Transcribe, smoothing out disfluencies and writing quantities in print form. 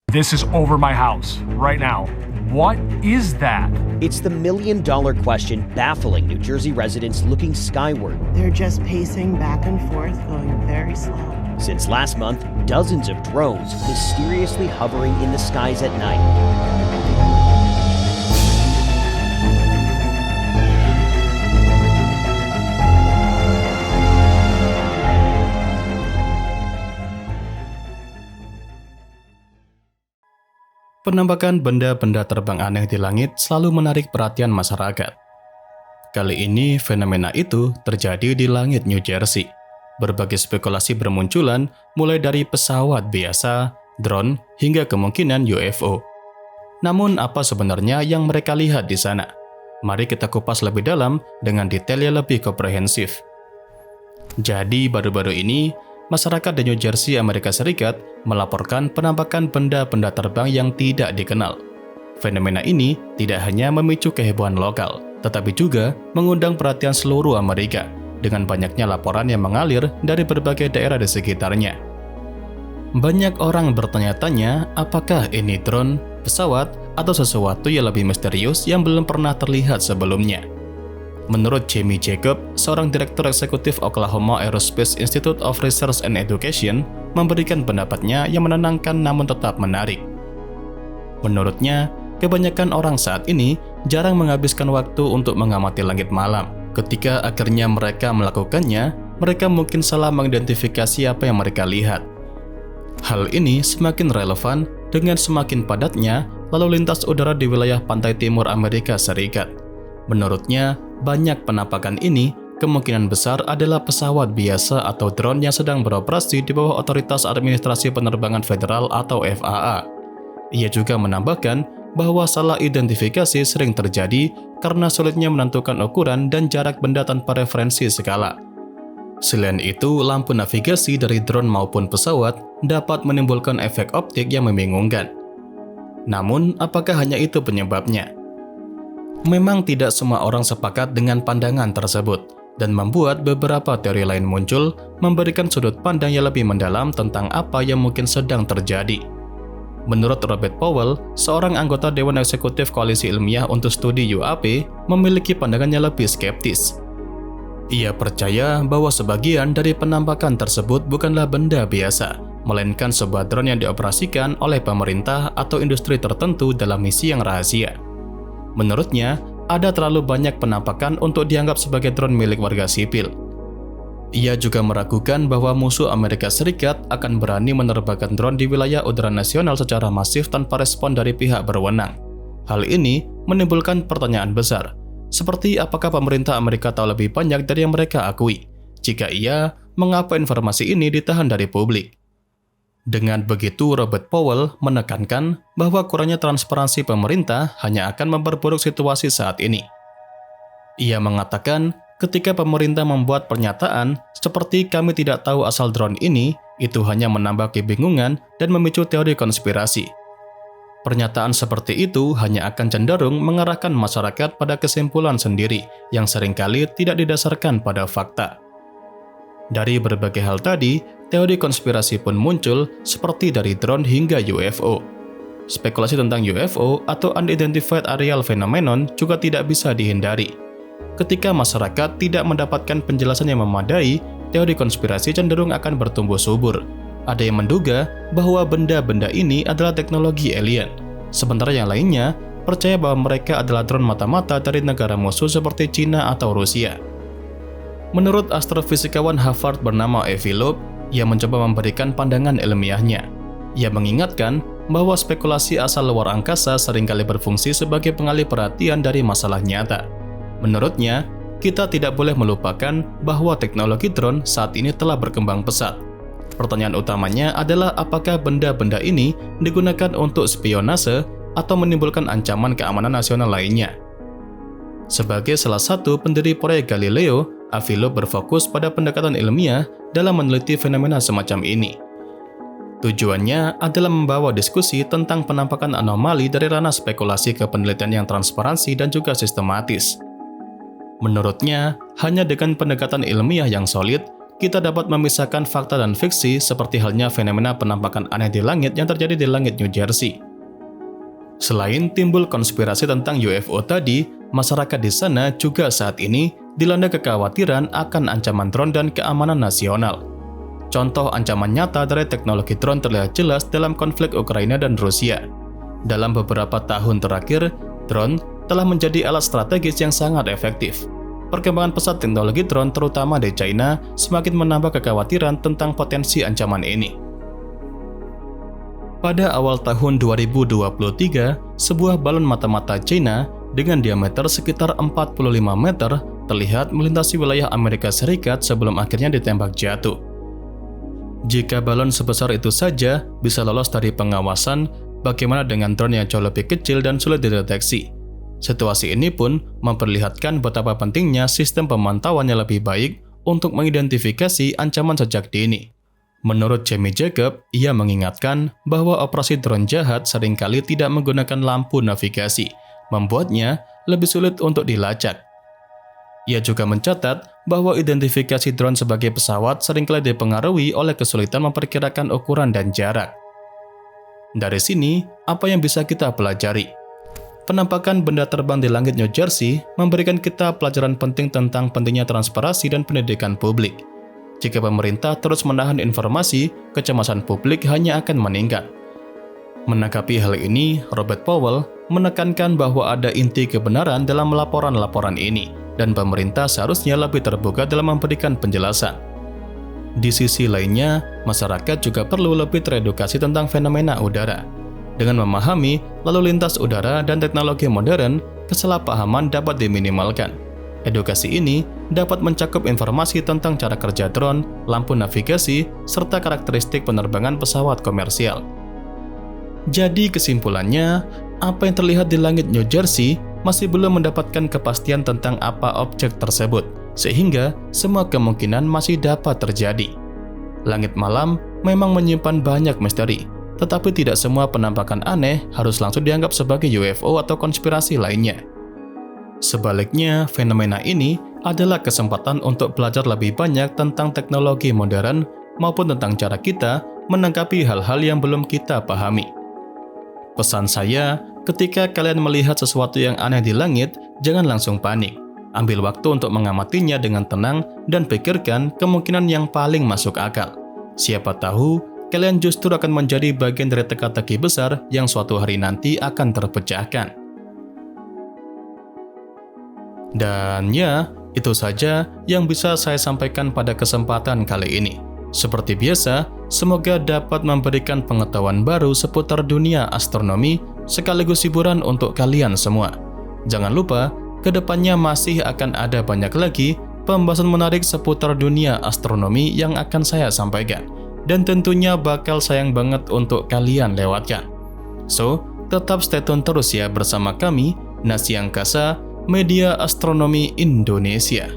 This is over my house right now. What is that? It's the million-dollar question baffling New Jersey residents looking skyward. They're just pacing back and forth, going very slow. Since last month, dozens of drones mysteriously hovering in the skies at night. Penampakan benda-benda terbang aneh di langit selalu menarik perhatian masyarakat. Kali ini, fenomena itu terjadi di langit New Jersey. Berbagai spekulasi bermunculan, mulai dari pesawat biasa, drone, hingga kemungkinan UFO. Namun, apa sebenarnya yang mereka lihat di sana? Mari kita kupas lebih dalam dengan detail yang lebih komprehensif. Jadi, baru-baru ini, masyarakat di New Jersey, Amerika Serikat melaporkan penampakan benda-benda terbang yang tidak dikenal. Fenomena ini tidak hanya memicu kehebohan lokal, tetapi juga mengundang perhatian seluruh Amerika dengan banyaknya laporan yang mengalir dari berbagai daerah di sekitarnya. Banyak orang bertanya-tanya apakah ini drone, pesawat, atau sesuatu yang lebih misterius yang belum pernah terlihat sebelumnya. Menurut Jamie Jacob, seorang direktur eksekutif Oklahoma Aerospace Institute of Research and Education, memberikan pendapatnya yang menenangkan namun tetap menarik. Menurutnya, kebanyakan orang saat ini jarang menghabiskan waktu untuk mengamati langit malam. Ketika akhirnya mereka melakukannya, mereka mungkin salah mengidentifikasi apa yang mereka lihat. Hal ini semakin relevan dengan semakin padatnya lalu lintas udara di wilayah pantai timur Amerika Serikat. Menurutnya, banyak penampakan ini kemungkinan besar adalah pesawat biasa atau drone yang sedang beroperasi di bawah Otoritas Administrasi Penerbangan Federal atau FAA. Ia juga menambahkan bahwa salah identifikasi sering terjadi karena sulitnya menentukan ukuran dan jarak benda tanpa referensi skala. Selain itu, lampu navigasi dari drone maupun pesawat dapat menimbulkan efek optik yang membingungkan. Namun, apakah hanya itu penyebabnya? Memang tidak semua orang sepakat dengan pandangan tersebut, dan membuat beberapa teori lain muncul, memberikan sudut pandang yang lebih mendalam tentang apa yang mungkin sedang terjadi. Menurut Robert Powell, seorang anggota Dewan Eksekutif Koalisi Ilmiah untuk Studi UAP, memiliki pandangan yang lebih skeptis. Ia percaya bahwa sebagian dari penampakan tersebut bukanlah benda biasa, melainkan sebuah drone yang dioperasikan oleh pemerintah atau industri tertentu dalam misi yang rahasia. Menurutnya, ada terlalu banyak penampakan untuk dianggap sebagai drone milik warga sipil. Ia juga meragukan bahwa musuh Amerika Serikat akan berani menerbangkan drone di wilayah udara nasional secara masif tanpa respon dari pihak berwenang. Hal ini menimbulkan pertanyaan besar, seperti apakah pemerintah Amerika tahu lebih banyak dari yang mereka akui? Jika iya, mengapa informasi ini ditahan dari publik? Dengan begitu, Robert Powell menekankan bahwa kurangnya transparansi pemerintah hanya akan memperburuk situasi saat ini. Ia mengatakan, ketika pemerintah membuat pernyataan seperti kami tidak tahu asal drone ini, itu hanya menambah kebingungan dan memicu teori konspirasi. Pernyataan seperti itu hanya akan cenderung mengarahkan masyarakat pada kesimpulan sendiri yang seringkali tidak didasarkan pada fakta. Dari berbagai hal tadi, teori konspirasi pun muncul seperti dari drone hingga UFO. Spekulasi tentang UFO atau Unidentified Aerial Phenomenon juga tidak bisa dihindari. Ketika masyarakat tidak mendapatkan penjelasan yang memadai, teori konspirasi cenderung akan bertumbuh subur. Ada yang menduga bahwa benda-benda ini adalah teknologi alien, sementara yang lainnya percaya bahwa mereka adalah drone mata-mata dari negara musuh seperti Cina atau Rusia. Menurut astrofisikawan Harvard bernama Avi Loeb, ia mencoba memberikan pandangan ilmiahnya. Ia mengingatkan bahwa spekulasi asal luar angkasa seringkali berfungsi sebagai pengalih perhatian dari masalah nyata. Menurutnya, kita tidak boleh melupakan bahwa teknologi drone saat ini telah berkembang pesat. Pertanyaan utamanya adalah apakah benda-benda ini digunakan untuk spionase atau menimbulkan ancaman keamanan nasional lainnya. Sebagai salah satu pendiri proyek Galileo, Avi Loeb berfokus pada pendekatan ilmiah dalam meneliti fenomena semacam ini. Tujuannya adalah membawa diskusi tentang penampakan anomali dari ranah spekulasi ke penelitian yang transparansi dan juga sistematis. Menurutnya, hanya dengan pendekatan ilmiah yang solid, kita dapat memisahkan fakta dan fiksi seperti halnya fenomena penampakan aneh di langit yang terjadi di langit New Jersey. Selain timbul konspirasi tentang UFO tadi, masyarakat di sana juga saat ini dilanda kekhawatiran akan ancaman drone dan keamanan nasional. Contoh ancaman nyata dari teknologi drone terlihat jelas dalam konflik Ukraina dan Rusia. Dalam beberapa tahun terakhir, drone telah menjadi alat strategis yang sangat efektif. Perkembangan pesat teknologi drone terutama di China semakin menambah kekhawatiran tentang potensi ancaman ini. Pada awal tahun 2023, sebuah balon mata-mata China dengan diameter sekitar 45 meter terlihat melintasi wilayah Amerika Serikat sebelum akhirnya ditembak jatuh. Jika balon sebesar itu saja bisa lolos dari pengawasan, bagaimana dengan drone yang jauh lebih kecil dan sulit dideteksi? Situasi ini pun memperlihatkan betapa pentingnya sistem pemantauan yang lebih baik untuk mengidentifikasi ancaman sejak dini. Menurut Jamie Jacob, ia mengingatkan bahwa operasi drone jahat seringkali tidak menggunakan lampu navigasi, membuatnya lebih sulit untuk dilacak. Ia juga mencatat bahwa identifikasi drone sebagai pesawat seringkali dipengaruhi oleh kesulitan memperkirakan ukuran dan jarak. Dari sini, apa yang bisa kita pelajari? Penampakan benda terbang di langit New Jersey memberikan kita pelajaran penting tentang pentingnya transparansi dan pendidikan publik. Jika pemerintah terus menahan informasi, kecemasan publik hanya akan meningkat. Menanggapi hal ini, Robert Powell menekankan bahwa ada inti kebenaran dalam laporan-laporan ini, dan pemerintah seharusnya lebih terbuka dalam memberikan penjelasan. Di sisi lainnya, masyarakat juga perlu lebih teredukasi tentang fenomena udara. Dengan memahami lalu lintas udara dan teknologi modern, kesalahpahaman dapat diminimalkan. Edukasi ini dapat mencakup informasi tentang cara kerja drone, lampu navigasi, serta karakteristik penerbangan pesawat komersial. Jadi kesimpulannya, apa yang terlihat di langit New Jersey masih belum mendapatkan kepastian tentang apa objek tersebut, sehingga semua kemungkinan masih dapat terjadi. Langit malam memang menyimpan banyak misteri, tetapi tidak semua penampakan aneh harus langsung dianggap sebagai UFO atau konspirasi lainnya. Sebaliknya, fenomena ini adalah kesempatan untuk belajar lebih banyak tentang teknologi modern maupun tentang cara kita menanggapi hal-hal yang belum kita pahami. Pesan saya, ketika kalian melihat sesuatu yang aneh di langit, jangan langsung panik. Ambil waktu untuk mengamatinya dengan tenang dan pikirkan kemungkinan yang paling masuk akal. Siapa tahu, kalian justru akan menjadi bagian dari teka-teki besar yang suatu hari nanti akan terpecahkan. Dan ya, itu saja yang bisa saya sampaikan pada kesempatan kali ini. Seperti biasa, semoga dapat memberikan pengetahuan baru seputar dunia astronomi sekaligus hiburan untuk kalian semua. Jangan lupa, kedepannya masih akan ada banyak lagi pembahasan menarik seputar dunia astronomi yang akan saya sampaikan. Dan tentunya bakal sayang banget untuk kalian lewatkan. So, tetap stay tune terus ya bersama kami, Nasi Angkasa, Media Astronomi Indonesia.